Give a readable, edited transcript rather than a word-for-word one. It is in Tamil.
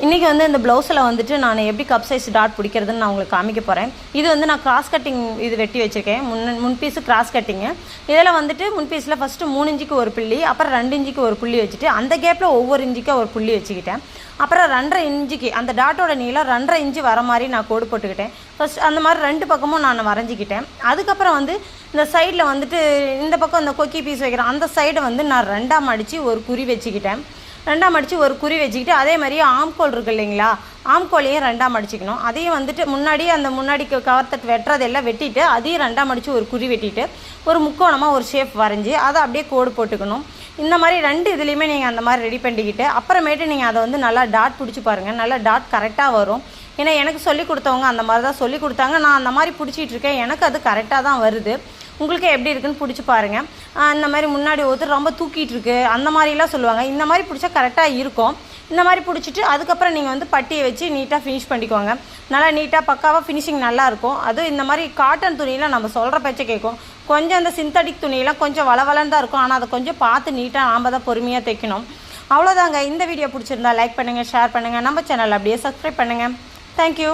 இன்றைக்கி வந்து இந்த ப்ளவுஸில் வந்துட்டு நான் எப்படி கப் சைஸ் டாட் பிடிக்கிறதுன்னு நான் உங்களுக்கு காமிக்க போகிறேன். இது வந்து நான் கிராஸ் கட்டிங் இது வெட்டி வச்சுருக்கேன். முன் பீஸு கிராஸ் கட்டிங்கு. இதில் வந்துட்டு முன் பீஸில் ஃபஸ்ட்டு 3 இன்ச்சுக்கு ஒரு புள்ளி, அப்புறம் 2 இன்ச்சுக்கு ஒரு புள்ளி வச்சுட்டு அந்த கேப்பில் ஒவ்வொரு இன்ச்சுக்கு ஒரு புள்ளி வச்சுக்கிட்டேன். அப்புறம் 2.5 இன்ச்சுக்கு அந்த டாட்டோட நீளம் 2.5 இன்ச்சு வர மாதிரி நான் கோடு போட்டுக்கிட்டேன். ஃபஸ்ட் அந்த மாதிரி 2 பக்கமும் நான் வரைஞ்சிக்கிட்டேன். அதுக்கப்புறம் வந்து இந்த சைடில் வந்துட்டு இந்த பக்கம் இந்த கொக்கி பீஸ் வைக்கிறேன் அந்த சைடை வந்து நான் 2ஆக மடித்து ஒரு குறி வச்சுக்கிட்டேன். 2ஆக மடித்து ஒரு குறி வச்சுக்கிட்டு அதே மாதிரி ஆம்கோல் இருக்குது இல்லைங்களா, ஆம்கோலையும் 2ஆக மடிச்சிக்கணும். அதையும் வந்துட்டு முன்னாடி கவர் தட்டு வெட்டுறதெல்லாம் வெட்டிட்டு அதையும் 2ஆக மடித்து ஒரு குறி வெட்டிட்டு ஒரு முக்கோணமாக ஒரு ஷேப் வரைஞ்சி அதை அப்படியே கோடு போட்டுக்கணும். இந்த மாதிரி 2 இதுலேயுமே நீங்கள் அந்த மாதிரி ரெடி பண்ணிக்கிட்டு அப்புறமேட்டு நீங்கள் அதை வந்து நல்லா டாட் பிடிச்சி பாருங்கள். நல்லா டாட் கரெக்டாக வரும். ஏன்னா எனக்கு சொல்லி கொடுத்தவங்க அந்த மாதிரி தான் சொல்லி கொடுத்தாங்க. நான் அந்த மாதிரி பிடிச்சிட்ருக்கேன். எனக்கு அது கரெக்டாக தான் வருது. உங்களுக்கு எப்படி இருக்குன்னு பிடிச்சி பாருங்கள். இந்த மாதிரி முன்னாடி ஒருத்தர் ரொம்ப தூக்கிட்டு இருக்கு அந்த மாதிரிலாம் சொல்லுவாங்க. இந்த மாதிரி பிடிச்சா கரெக்டாக இருக்கும். இந்த மாதிரி பிடிச்சிட்டு அதுக்கப்புறம் நீங்கள் வந்து பட்டியை வச்சு நீட்டாக ஃபினிஷ் பண்ணிக்கோங்க. நல்லா நீட்டாக பக்காவாக ஃபினிஷிங் நல்லாயிருக்கும். அதுவும் இந்த மாதிரி காட்டன் துணியில் நம்ம சொல்கிற பேச்சை கேட்கும். கொஞ்சம் அந்த சிந்தட்டிக் துணியெல்லாம் கொஞ்சம் வளவலன்னு தான் இருக்கும். ஆனால் அதை கொஞ்சம் பார்த்து நீட்டாக நாம் தான் பொறுமையாக தைக்கணும். அவ்வளோதாங்க. இந்த வீடியோ பிடிச்சிருந்தா லைக் பண்ணுங்கள், ஷேர் பண்ணுங்கள், நம்ம சேனல் அப்படியே சப்ஸ்கிரைப் பண்ணுங்கள். தேங்க்யூ.